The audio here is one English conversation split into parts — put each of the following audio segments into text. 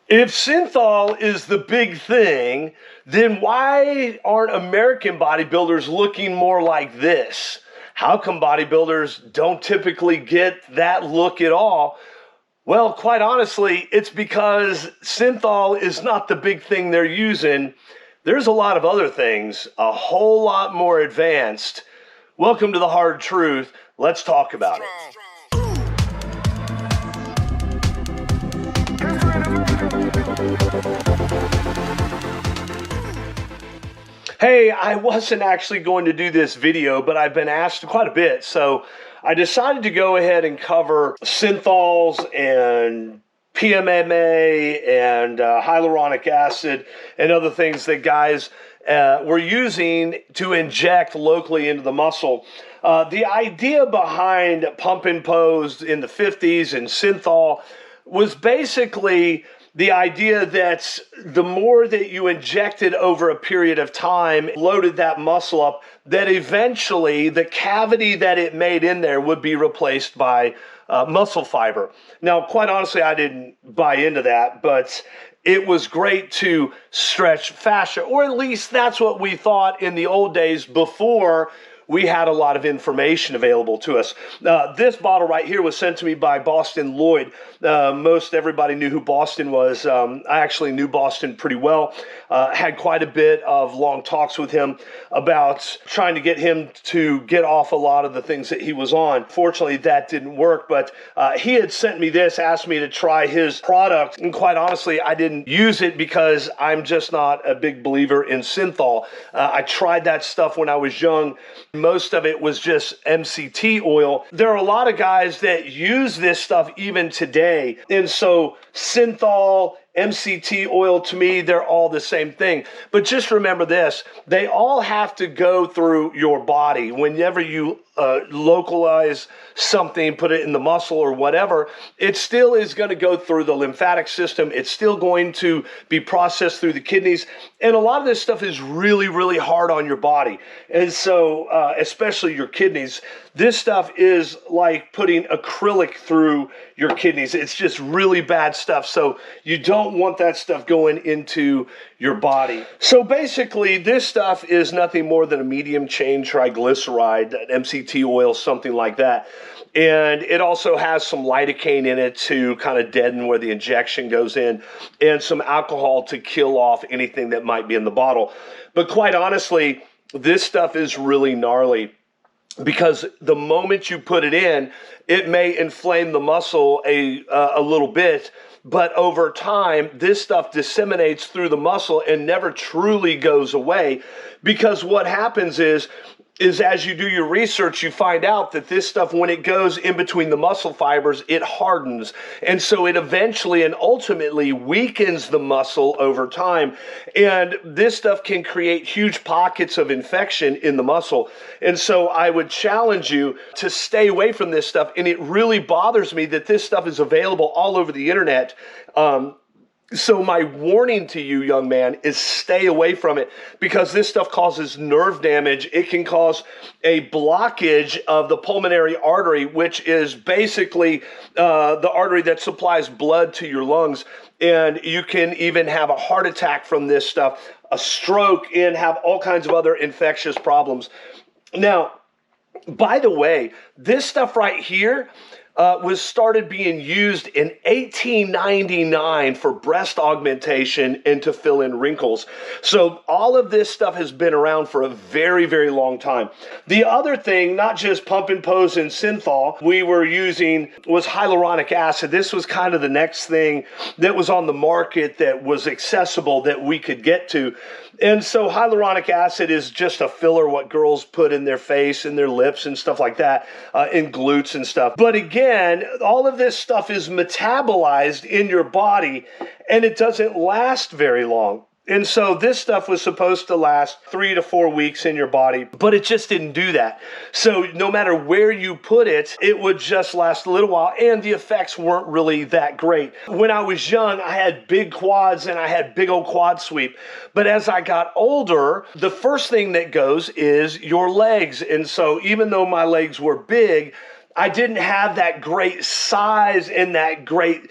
If Synthol is the big thing, then why aren't American bodybuilders looking more like this? How come bodybuilders don't typically get that look at all? Well, quite honestly, it's because Synthol is not the big thing they're using. There's a lot of other things, a whole lot more advanced. Welcome to the hard truth. Let's talk about it. Hey, I wasn't actually going to do this video, but I've been asked quite a bit, so I decided to go ahead and cover Synthols and PMMA and hyaluronic acid and other things that guys were using to inject locally into the muscle. The idea behind pump and pose in the 50s and Synthol was basically the idea that the more that you injected over a period of time, loaded that muscle up, that eventually the cavity that it made in there would be replaced by muscle fiber. Now, quite honestly, I didn't buy into that, but it was great to stretch fascia, or at least that's what we thought in the old days before we had a lot of information available to us. This bottle right here was sent to me by Boston Lloyd. Most everybody knew who Boston was. I actually knew Boston pretty well. Had quite a bit of long talks with him about trying to get him to get off a lot of the things that he was on. Fortunately, that didn't work, but he had sent me this, asked me to try his product, and quite honestly, I didn't use it because I'm just not a big believer in Synthol. I tried that stuff when I was young. Most of it was just MCT oil. There are a lot of guys that use this stuff even today. And so Synthol, MCT oil, to me, they're all the same thing. But just remember this, they all have to go through your body. Whenever you localize something, put it in the muscle or whatever, it still is going to go through the lymphatic system. It's still going to be processed through the kidneys. And a lot of this stuff is really, really hard on your body. And so, especially your kidneys, this stuff is like putting acrylic through your kidneys. It's just really bad stuff. So you don't want that stuff going into your body. So basically, this stuff is nothing more than a medium chain triglyceride, an MCT oil, something like that. And it also has some lidocaine in it to kind of deaden where the injection goes in, and some alcohol to kill off anything that might be in the bottle. But quite honestly, this stuff is really gnarly, because the moment you put it in, it may inflame the muscle a little bit, but over time, this stuff disseminates through the muscle and never truly goes away, because what happens is as you do your research, you find out that this stuff, when it goes in between the muscle fibers, it hardens. And so it eventually and ultimately weakens the muscle over time. And this stuff can create huge pockets of infection in the muscle. And so I would challenge you to stay away from this stuff. And it really bothers me that this stuff is available all over the internet. So my warning to you, young man, is stay away from it, because this stuff causes nerve damage. It can cause a blockage of the pulmonary artery, which is basically the artery that supplies blood to your lungs. And you can even have a heart attack from this stuff, a stroke, and have all kinds of other infectious problems. Now, by the way, this stuff right here was started being used in 1899 for breast augmentation and to fill in wrinkles. So all of this stuff has been around for a very, very long time. The other thing, not just pump and pose and Synthol, we were using was hyaluronic acid. This was kind of the next thing that was on the market that was accessible that we could get to. And so hyaluronic acid is just a filler, what girls put in their face and their lips and stuff like that, and glutes and stuff. But again, all of this stuff is metabolized in your body, and it doesn't last very long. And so this stuff was supposed to last 3 to 4 weeks in your body, but it just didn't do that. So no matter where you put it, it would just last a little while, and the effects weren't really that great. When I was young, I had big quads and I had big old quad sweep. But as I got older, the first thing that goes is your legs. And so even though my legs were big, I didn't have that great size and that great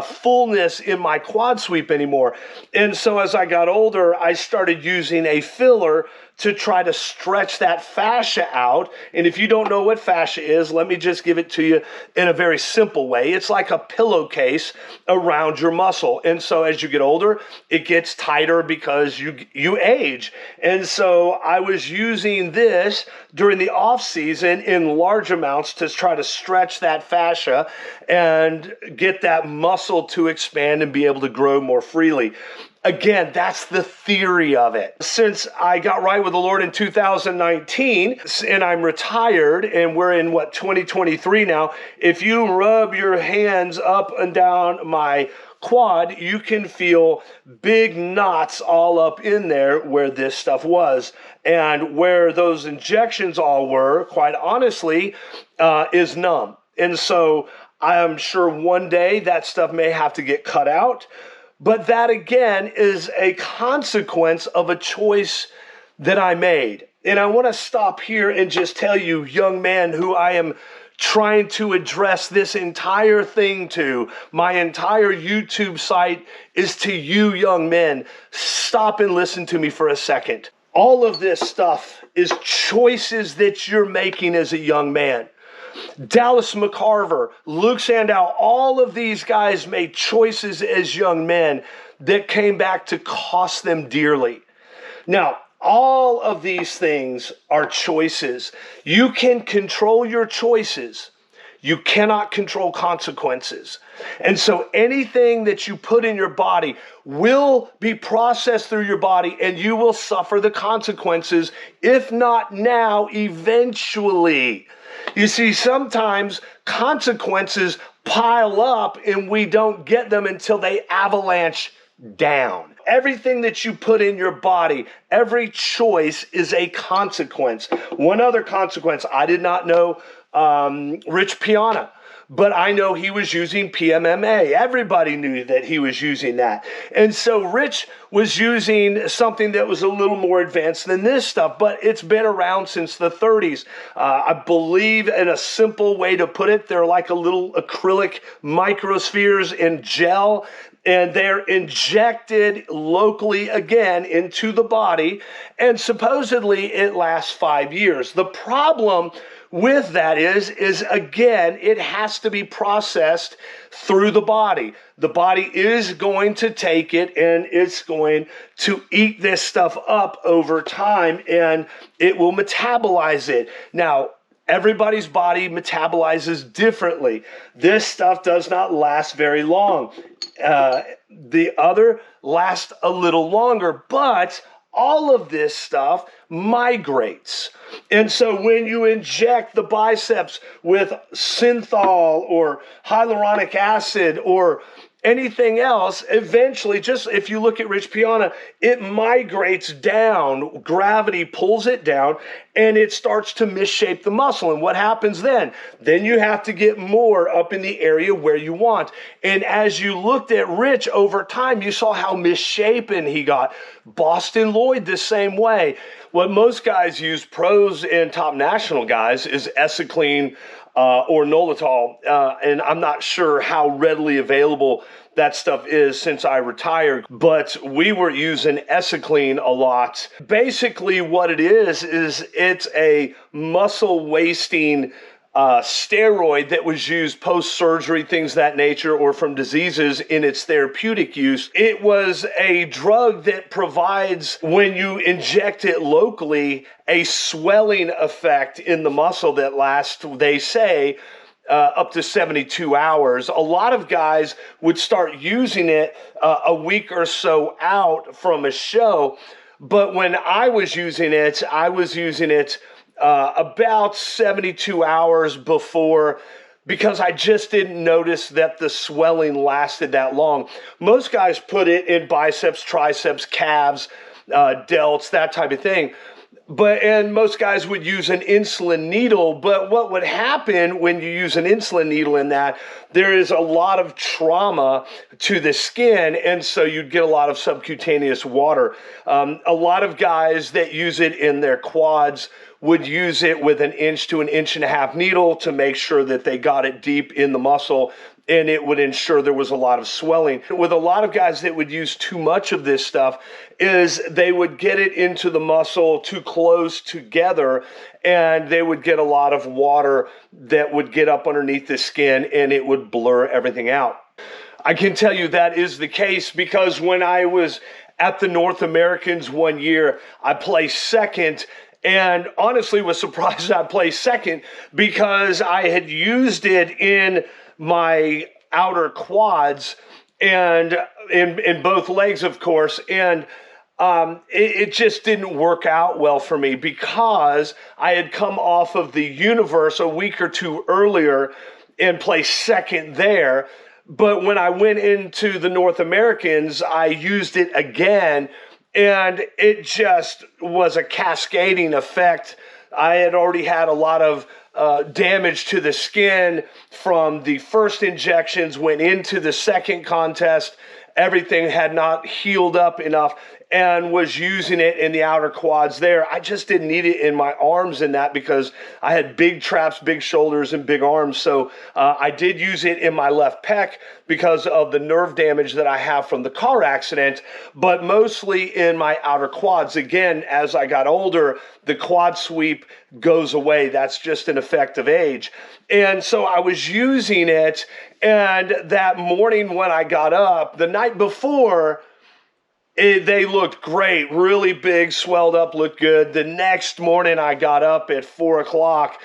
fullness in my quad sweep anymore. And so as I got older, I started using a filler to try to stretch that fascia out. And if you don't know what fascia is, let me just give it to you in a very simple way. It's like a pillowcase around your muscle. And so as you get older, it gets tighter because you age. And so I was using this during the off season in large amounts to try to stretch that fascia and get that muscle to expand and be able to grow more freely. Again, that's the theory of it. Since I got right with the Lord in 2019 and I'm retired and we're in 2023 now, if you rub your hands up and down my quad, you can feel big knots all up in there where this stuff was. And where those injections all were, quite honestly, is numb. And so I'm sure one day that stuff may have to get cut out. But that, again, is a consequence of a choice that I made. And I want to stop here and just tell you, young man, who I am trying to address this entire thing to, my entire YouTube site is to you, young men. Stop and listen to me for a second. All of this stuff is choices that you're making as a young man. Dallas McCarver, Luke Sandow, all of these guys made choices as young men that came back to cost them dearly. Now, all of these things are choices. You can control your choices. You cannot control consequences. And so anything that you put in your body will be processed through your body and you will suffer the consequences, if not now, eventually. You see, sometimes consequences pile up and we don't get them until they avalanche down. Everything that you put in your body, every choice is a consequence. One other consequence, I did not know Rich Piana, but I know he was using PMMA. Everybody knew that he was using that. And so Rich was using something that was a little more advanced than this stuff, but it's been around since the 30s. I believe, in a simple way to put it, they're like a little acrylic microspheres in gel, and they're injected locally again into the body, and supposedly it lasts 5 years. The problem with that is again, it has to be processed through the body. The body is going to take it and it's going to eat this stuff up over time and it will metabolize it. Now, everybody's body metabolizes differently. This stuff does not last very long. The other lasts a little longer, but all of this stuff migrates. And so when you inject the biceps with Synthol or hyaluronic acid or anything else, eventually, just if you look at Rich Piana, it migrates down. Gravity pulls it down and it starts to misshape the muscle. And what happens then? Then you have to get more up in the area where you want. And as you looked at Rich over time, you saw how misshapen he got. Boston Lloyd the same way. What most guys use, pros and top national guys, is Essa or Nolotol, and I'm not sure how readily available that stuff is since I retired, but we were using Essa a lot. Basically what it is it's a muscle wasting steroid that was used post-surgery, things of that nature, or from diseases in its therapeutic use. It was a drug that provides, when you inject it locally, a swelling effect in the muscle that lasts, they say, up to 72 hours. A lot of guys would start using it a week or so out from a show, but when I was using it about 72 hours before, because I just didn't notice that the swelling lasted that long. Most guys put it in biceps, triceps, calves, delts, that type of thing. And most guys would use an insulin needle, but what would happen when you use an insulin needle in that, there is a lot of trauma to the skin, and so you'd get a lot of subcutaneous water. A lot of guys that use it in their quads would use it with an inch to an inch and a half needle to make sure that they got it deep in the muscle, and it would ensure there was a lot of swelling. With a lot of guys that would use too much of this stuff is they would get it into the muscle too close together, and they would get a lot of water that would get up underneath the skin, and it would blur everything out. I can tell you that is the case because when I was at the North Americans one year, I placed second. And honestly was surprised I placed second because I had used it in my outer quads and in both legs, of course. And it just didn't work out well for me because I had come off of the Universe a week or two earlier and placed second there. But when I went into the North Americans, I used it again, and it just was a cascading effect. I had already had a lot of damage to the skin from the first injections, went into the second contest. Everything had not healed up enough and was using it in the outer quads there. I just didn't need it in my arms in that because I had big traps, big shoulders, and big arms. So I did use it in my left pec because of the nerve damage that I have from the car accident, but mostly in my outer quads. Again, as I got older, the quad sweep goes away. That's just an effect of age. And so I was using it, and that morning when I got up, the night before, they looked great, really big, swelled up, looked good. The next morning I got up at 4 o'clock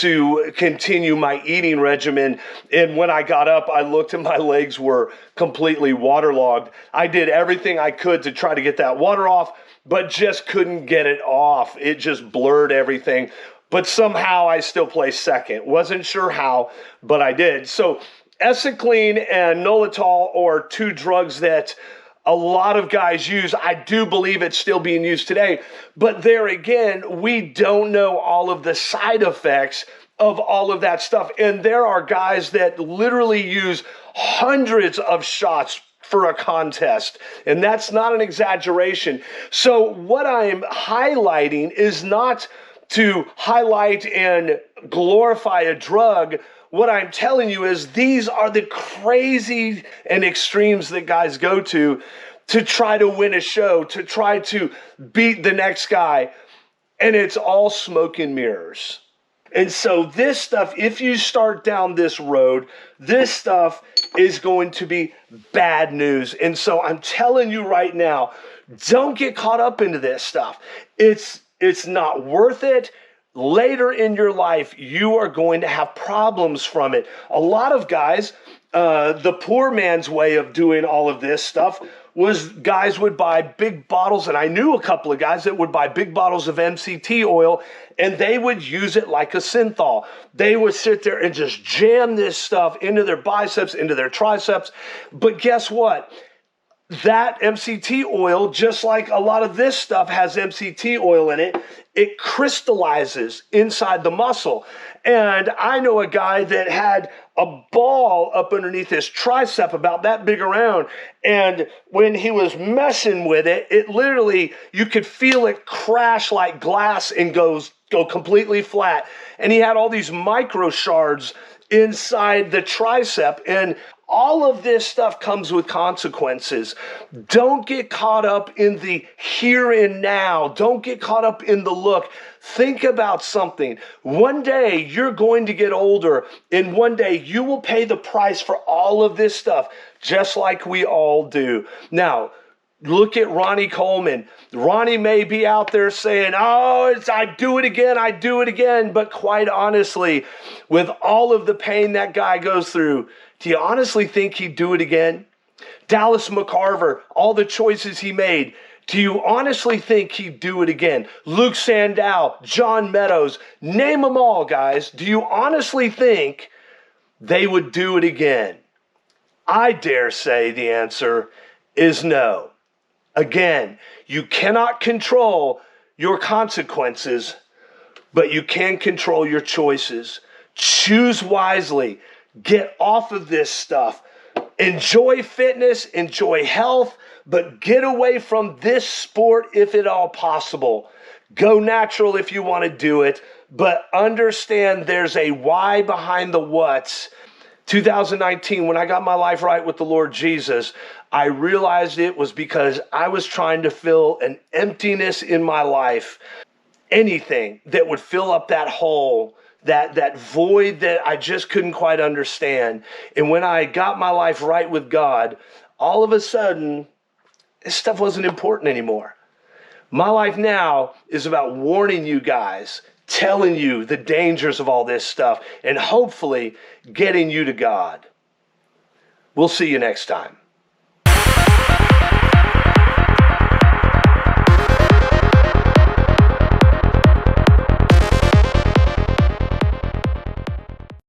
to continue my eating regimen. And when I got up, I looked and my legs were completely waterlogged. I did everything I could to try to get that water off, but just couldn't get it off. It just blurred everything. But somehow I still placed second. Wasn't sure how, but I did. So Essa and Nolotol are two drugs that a lot of guys use. I do believe it's still being used today. But there again, we don't know all of the side effects of all of that stuff. And there are guys that literally use hundreds of shots for a contest. And that's not an exaggeration. So what I'm highlighting is not to highlight and glorify a drug. What I'm telling you is these are the crazy and extremes that guys go to try to win a show, to try to beat the next guy. And it's all smoke and mirrors. And so this stuff, if you start down this road, this stuff is going to be bad news. And so I'm telling you right now, don't get caught up into this stuff. It's not worth it. Later in your life, you are going to have problems from it. A lot of guys, the poor man's way of doing all of this stuff was guys would buy big bottles, and I knew a couple of guys that would buy big bottles of MCT oil, and they would use it like a Synthol. They would sit there and just jam this stuff into their biceps, into their triceps. But guess what? That MCT oil, just like a lot of this stuff has MCT oil in it, it crystallizes inside the muscle. And I know a guy that had a ball up underneath his tricep about that big around. And when he was messing with it, it literally, you could feel it crash like glass and go completely flat. And he had all these micro shards inside the tricep. And all of this stuff comes with consequences. Don't get caught up in the here and now. Don't get caught up in the look. Think about something. One day you're going to get older, and one day you will pay the price for all of this stuff, just like we all do. Now, look at Ronnie Coleman. Ronnie may be out there saying, oh, I do it again. But quite honestly, with all of the pain that guy goes through, do you honestly think he'd do it again? Dallas McCarver, all the choices he made, do you honestly think he'd do it again? Luke Sandow, John Meadows, name them all, guys. Do you honestly think they would do it again? I dare say the answer is no. Again, you cannot control your consequences, but you can control your choices. Choose wisely. Get off of this stuff. Enjoy fitness, enjoy health, but get away from this sport if at all possible. Go natural if you want to do it, but understand there's a why behind the what's. 2019, when I got my life right with the Lord Jesus, I realized it was because I was trying to fill an emptiness in my life. Anything that would fill up that hole, that void that I just couldn't quite understand. And when I got my life right with God, all of a sudden, this stuff wasn't important anymore. My life now is about warning you guys, telling you the dangers of all this stuff, and hopefully getting you to God. We'll see you next time.